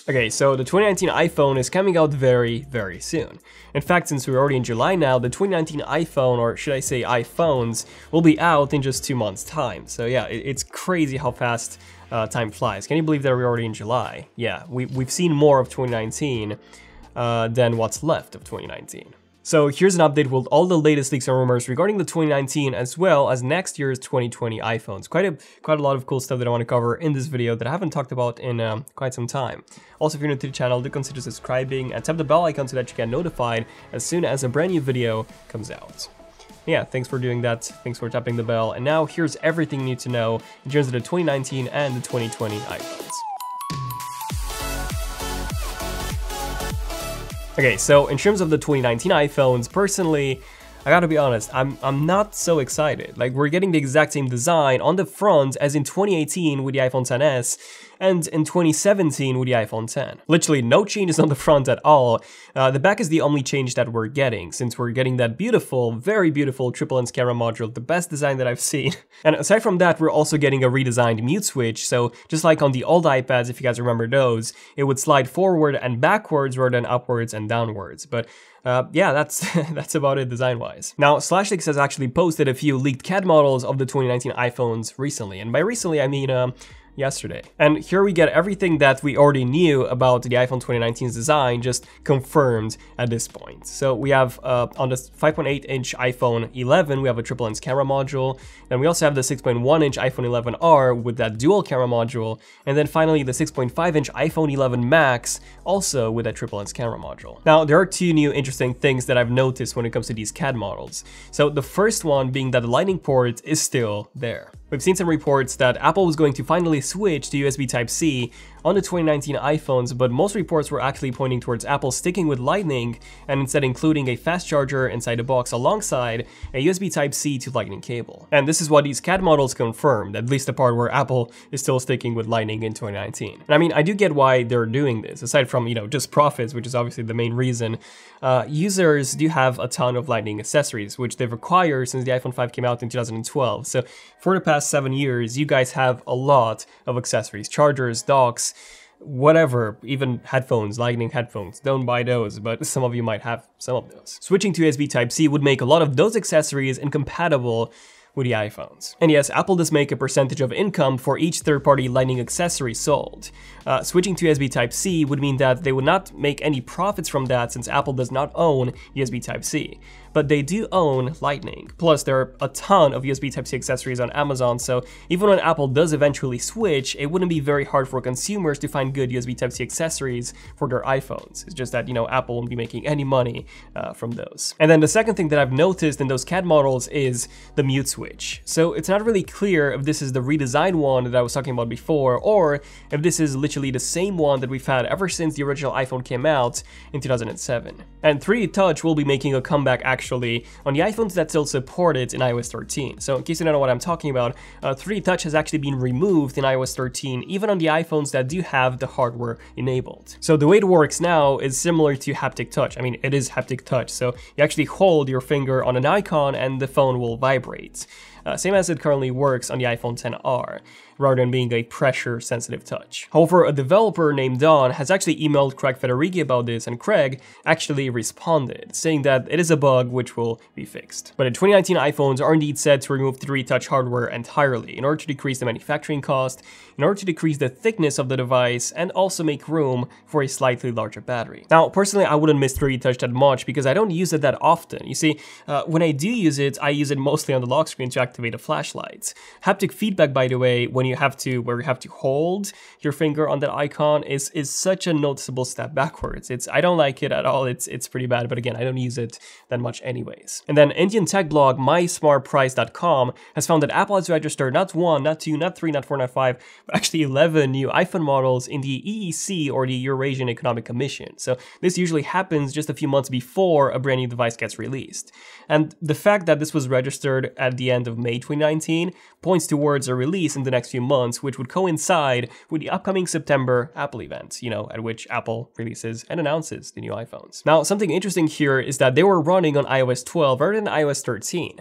Okay, so the 2019 iPhone is coming out very, very soon. In fact, since we're already in July now, the 2019 iPhone, or should I say iPhones, will be out in just 2 months' time. So yeah, it's crazy how fast time flies. Can you believe that we're already in July? Yeah, we've seen more of 2019 than what's left of 2019. So here's an update with all the latest leaks and rumors regarding the 2019 as well as next year's 2020 iPhones. Quite a lot of cool stuff that I want to cover in this video that I haven't talked about in quite some time. Also, if you're new to the channel, do consider subscribing and tap the bell icon so that you get notified as soon as a brand new video comes out. Yeah, thanks for doing that. Thanks for tapping the bell. And now here's everything you need to know in terms of the 2019 and the 2020 iPhones. Okay, so in terms of the 2019 iPhones, personally, I gotta be honest, I'm not so excited. Like, we're getting the exact same design on the front as in 2018 with the iPhone XS and in 2017 with the iPhone X. Literally no changes on the front at all. The back is the only change that we're getting, since we're getting that beautiful, very beautiful triple lens camera module, the best design that I've seen. And aside from that, we're also getting a redesigned mute switch. So just like on the old iPads, if you guys remember those, it would slide forward and backwards rather than upwards and downwards. But yeah, that's about it design-wise. Now, SlashLeaks has actually posted a few leaked CAD models of the 2019 iPhones recently, and by recently I mean yesterday. And here we get everything that we already knew about the iPhone 2019's design just confirmed at this point. So we have on the 5.8-inch iPhone 11, we have a triple lens camera module, and we also have the 6.1-inch iPhone 11R with that dual camera module, and then finally the 6.5-inch iPhone 11 Max also with that triple lens camera module. Now, there are two new interesting things that I've noticed when it comes to these CAD models. So the first one being that the lightning port is still there. We've seen some reports that Apple was going to finally switch to USB Type-C on the 2019 iPhones, but most reports were actually pointing towards Apple sticking with Lightning and instead including a fast charger inside the box alongside a USB Type-C to Lightning cable. And this is what these CAD models confirmed, at least the part where Apple is still sticking with Lightning in 2019. And I mean, I do get why they're doing this, aside from, you know, just profits, which is obviously the main reason. Users do have a ton of Lightning accessories, which they've acquired since the iPhone 5 came out in 2012. So for the past 7 years, you guys have a lot of accessories, chargers, docks, whatever, even headphones, Lightning headphones. Don't buy those, but some of you might have some of those. Switching to USB Type-C would make a lot of those accessories incompatible with the iPhones. And yes, Apple does make a percentage of income for each third-party Lightning accessory sold. Switching to USB Type-C would mean that they would not make any profits from that since Apple does not own USB Type-C. But they do own Lightning. Plus, there are a ton of USB Type-C accessories on Amazon, so even when Apple does eventually switch, it wouldn't be very hard for consumers to find good USB Type-C accessories for their iPhones. It's just that, you know, Apple won't be making any money from those. And then the second thing that I've noticed in those CAD models is the mute switch. So it's not really clear if this is the redesigned one that I was talking about before, or if this is literally the same one that we've had ever since the original iPhone came out in 2007. And 3D Touch will be making a comeback actually on the iPhones that still support it in iOS 13. So in case you don't know what I'm talking about, 3D Touch has actually been removed in iOS 13, even on the iPhones that do have the hardware enabled. So the way it works now is similar to haptic touch. I mean, it is haptic touch, so you actually hold your finger on an icon and the phone will vibrate. Same as it currently works on the iPhone XR, rather than being a pressure-sensitive touch. However, a developer named Don has actually emailed Craig Federighi about this, and Craig actually responded, saying that it is a bug which will be fixed. But the 2019 iPhones are indeed said to remove 3D Touch hardware entirely in order to decrease the manufacturing cost, in order to decrease the thickness of the device, and also make room for a slightly larger battery. Now, personally, I wouldn't miss 3D Touch that much because I don't use it that often. You see, when I do use it, I use it mostly on the lock screen to activate the flashlights. Haptic feedback, by the way, where you have to hold your finger on that icon is such a noticeable step backwards. I don't like it at all. It's pretty bad, but again, I don't use it that much anyways. And then Indian tech blog mysmartprice.com has found that Apple has registered not 1, not 2, not 3, not 4, not 5, but actually 11 new iPhone models in the EEC, or the Eurasian Economic Commission. So this usually happens just a few months before a brand new device gets released. And the fact that this was registered at the end of May 2019 points towards a release in the next few months, which would coincide with the upcoming September Apple event, you know, at which Apple releases and announces the new iPhones. Now, something interesting here is that they were running on iOS 12 rather than iOS 13,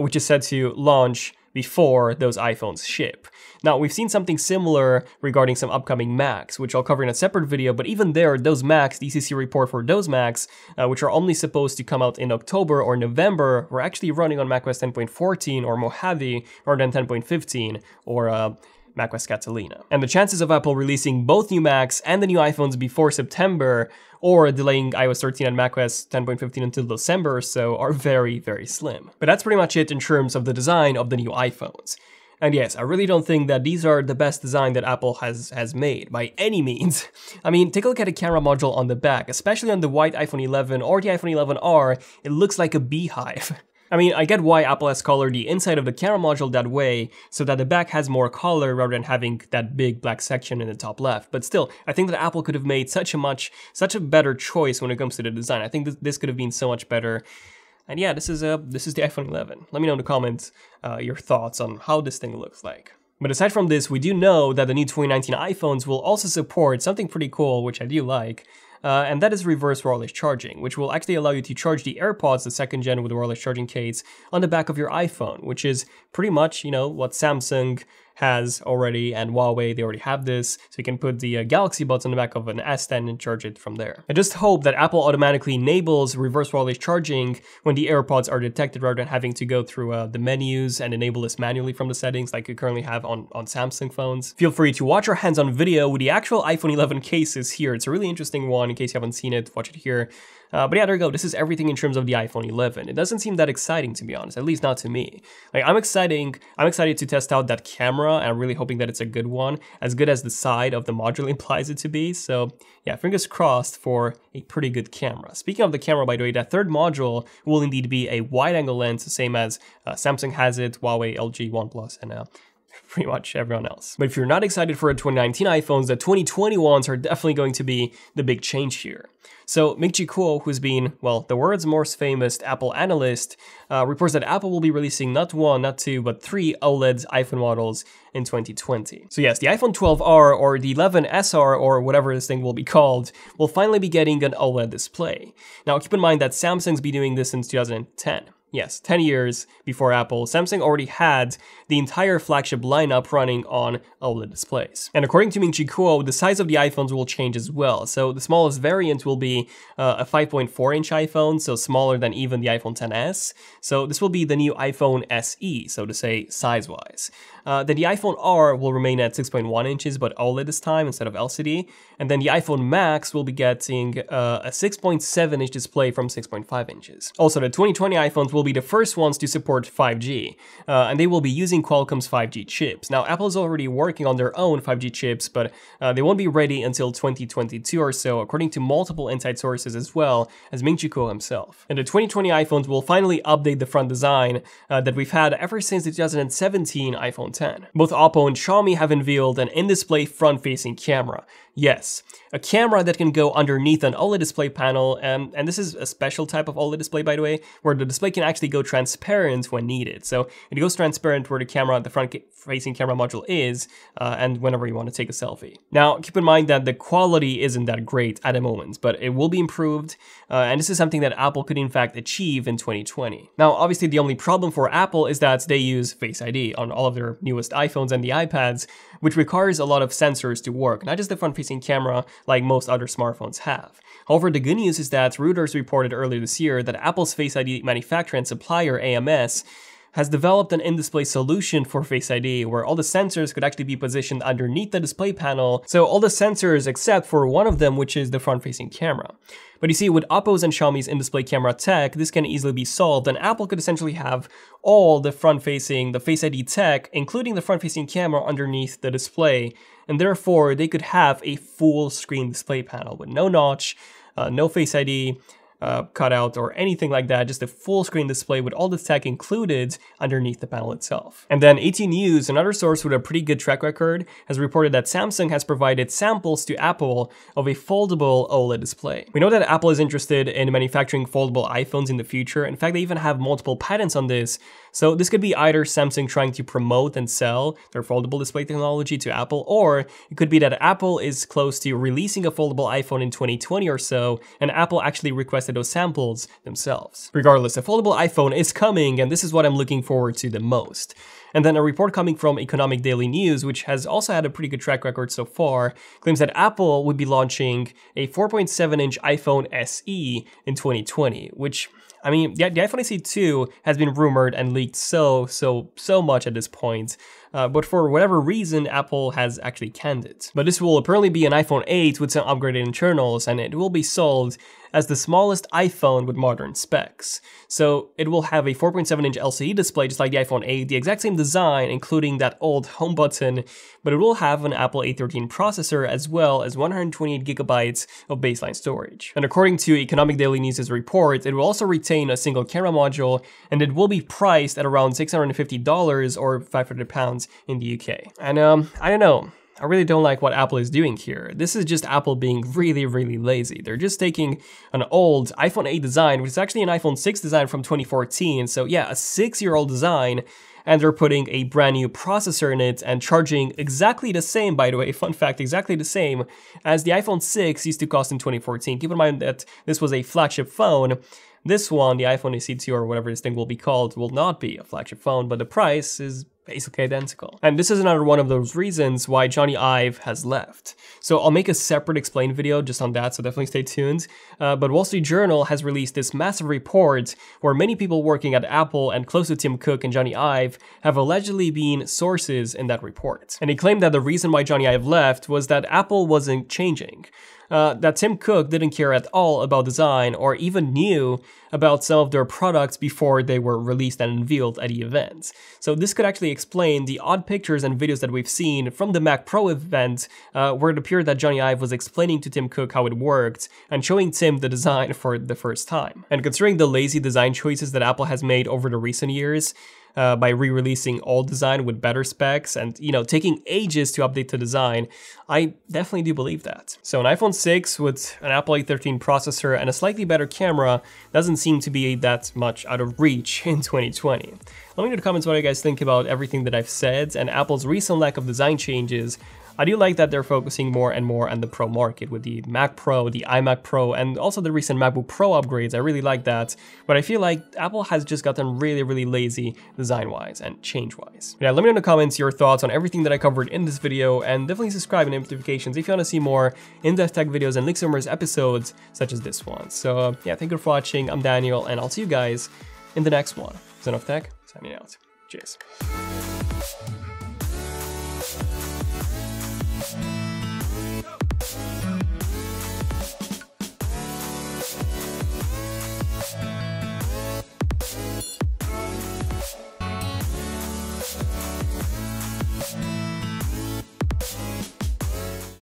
which is set to launch before those iPhones ship. Now, we've seen something similar regarding some upcoming Macs, which I'll cover in a separate video, but even there, those Macs, the ECC report for those Macs, which are only supposed to come out in October or November, were actually running on macOS 10.14 or Mojave rather than 10.15 or macOS Catalina. And the chances of Apple releasing both new Macs and the new iPhones before September, or delaying iOS 13 and macOS 10.15 until December or so, are very, very slim. But that's pretty much it in terms of the design of the new iPhones. And yes, I really don't think that these are the best design that Apple has made, by any means. I mean, take a look at the camera module on the back, especially on the white iPhone 11 or the iPhone 11R, it looks like a beehive. I mean, I get why Apple has colored the inside of the camera module that way, so that the back has more color rather than having that big black section in the top left. But still, I think that Apple could have made such a better choice when it comes to the design. I think this could have been so much better. And yeah, this is the iPhone 11. Let me know in the comments your thoughts on how this thing looks like. But aside from this, we do know that the new 2019 iPhones will also support something pretty cool, which I do like, and that is reverse wireless charging, which will actually allow you to charge the AirPods, the second gen with the wireless charging case, on the back of your iPhone, which is pretty much, you know, what Samsung has already, and Huawei, they already have this, so you can put the Galaxy Buds on the back of an S10 and charge it from there. I just hope that Apple automatically enables reverse wireless charging when the AirPods are detected rather than having to go through the menus and enable this manually from the settings like you currently have on Samsung phones. Feel free to watch our hands-on video with the actual iPhone 11 cases here. It's a really interesting one. In case you haven't seen it, watch it here. But yeah, there you go. This is everything in terms of the iPhone 11. It doesn't seem that exciting, to be honest, at least not to me. Like, I'm excited to test out that camera, and I'm really hoping that it's a good one, as good as the side of the module implies it to be. So yeah, fingers crossed for a pretty good camera. Speaking of the camera, by the way, that third module will indeed be a wide-angle lens, the same as Samsung has it, Huawei, LG, OnePlus, and pretty much everyone else. But if you're not excited for the 2019 iPhones, the 2020 ones are definitely going to be the big change here. So Ming-Chi Kuo, who's been, well, the world's most famous Apple analyst, reports that Apple will be releasing not one, not two, but 3 OLED iPhone models in 2020. So yes, the iPhone 12R or the 11SR or whatever this thing will be called will finally be getting an OLED display. Now keep in mind that Samsung's been doing this since 2010. Yes, 10 years before Apple, Samsung already had the entire flagship lineup running on OLED displays. And according to Ming-Chi Kuo, the size of the iPhones will change as well. So the smallest variant will be a 5.4-inch iPhone, so smaller than even the iPhone XS. So this will be the new iPhone SE, so to say, size-wise. Then the iPhone R will remain at 6.1 inches, but OLED this time instead of LCD. And then the iPhone Max will be getting a 6.7-inch display from 6.5 inches. Also, the 2020 iPhones will be the first ones to support 5G, and they will be using Qualcomm's 5G chips. Now, Apple is already working on their own 5G chips, but they won't be ready until 2022 or so, according to multiple inside sources as well as Ming-Chi Kuo himself. And the 2020 iPhones will finally update the front design that we've had ever since the 2017 iPhone 10. Both Oppo and Xiaomi have unveiled an in-display front-facing camera. Yes, a camera that can go underneath an OLED display panel, and this is a special type of OLED display, by the way, where the display can actually go transparent when needed. So it goes transparent where the camera, the front-facing camera module is, and whenever you want to take a selfie. Now, keep in mind that the quality isn't that great at the moment, but it will be improved, and this is something that Apple could in fact achieve in 2020. Now, obviously, the only problem for Apple is that they use Face ID on all of their newest iPhones and the iPads, which requires a lot of sensors to work, not just the front-facing camera like most other smartphones have. However, the good news is that Reuters reported earlier this year that Apple's Face ID manufacturer and supplier, AMS, has developed an in-display solution for Face ID where all the sensors could actually be positioned underneath the display panel, so all the sensors except for one of them, which is the front-facing camera. But you see, with Oppo's and Xiaomi's in-display camera tech, this can easily be solved, and Apple could essentially have all the front-facing, the Face ID tech, including the front-facing camera underneath the display, and therefore they could have a full-screen display panel with no notch, no Face ID, cutout or anything like that, just a full screen display with all the tech included underneath the panel itself. And then 18 News, another source with a pretty good track record, has reported that Samsung has provided samples to Apple of a foldable OLED display. We know that Apple is interested in manufacturing foldable iPhones in the future. In fact, they even have multiple patents on this. So this could be either Samsung trying to promote and sell their foldable display technology to Apple, or it could be that Apple is close to releasing a foldable iPhone in 2020 or so, and Apple actually requested those samples themselves. Regardless, a foldable iPhone is coming, and this is what I'm looking forward to the most. And then a report coming from Economic Daily News, which has also had a pretty good track record so far, claims that Apple would be launching a 4.7-inch iPhone SE in 2020, which, I mean, the iPhone SE 2 has been rumored and leaked so much at this point, but for whatever reason, Apple has actually canned it. But this will apparently be an iPhone 8 with some upgraded internals, and it will be sold as the smallest iPhone with modern specs. So it will have a 4.7-inch LCD display just like the iPhone 8, the exact same design including that old home button, but it will have an Apple A13 processor as well as 128GB of baseline storage. And according to Economic Daily News' report, it will also retain a single camera module, and it will be priced at around $650 or £500 in the UK. And I don't know. I really don't like what Apple is doing here. This is just Apple being really lazy. They're just taking an old iPhone 8 design, which is actually an iPhone 6 design from 2014, so yeah, a 6-year-old design, and they're putting a brand new processor in it and charging exactly the same, by the way, fun fact, exactly the same as the iPhone 6 used to cost in 2014. Keep in mind that this was a flagship phone. This one, the iPhone SE2 or whatever this thing will be called, will not be a flagship phone, but the price is basically identical. And this is another one of those reasons why Johnny Ive has left. So I'll make a separate explain video just on that, so definitely stay tuned. But Wall Street Journal has released this massive report where many people working at Apple and close to Tim Cook and Johnny Ive have allegedly been sources in that report. And they claimed that the reason why Johnny Ive left was that Apple wasn't changing. That Tim Cook didn't care at all about design or even knew about some of their products before they were released and unveiled at the event. So this could actually explain the odd pictures and videos that we've seen from the Mac Pro event where it appeared that Johnny Ive was explaining to Tim Cook how it worked and showing Tim the design for the first time. And considering the lazy design choices that Apple has made over the recent years, by re-releasing old design with better specs and, you know, taking ages to update the design, I definitely do believe that. So an iPhone 6 with an Apple A13 processor and a slightly better camera doesn't seem to be that much out of reach in 2020. Let me know in the comments what you guys think about everything that I've said and Apple's recent lack of design changes. I do like that they're focusing more and more on the Pro market with the Mac Pro, the iMac Pro, and also the recent MacBook Pro upgrades. I really like that, but I feel like Apple has just gotten really lazy design-wise and change-wise. Yeah, let me know in the comments your thoughts on everything that I covered in this video, and definitely subscribe and notifications if you want to see more in-depth tech videos and Leaksummer's episodes such as this one. So yeah, thank you for watching. I'm Daniel, and I'll see you guys in the next one. ZONEofTECH, signing out. Cheers.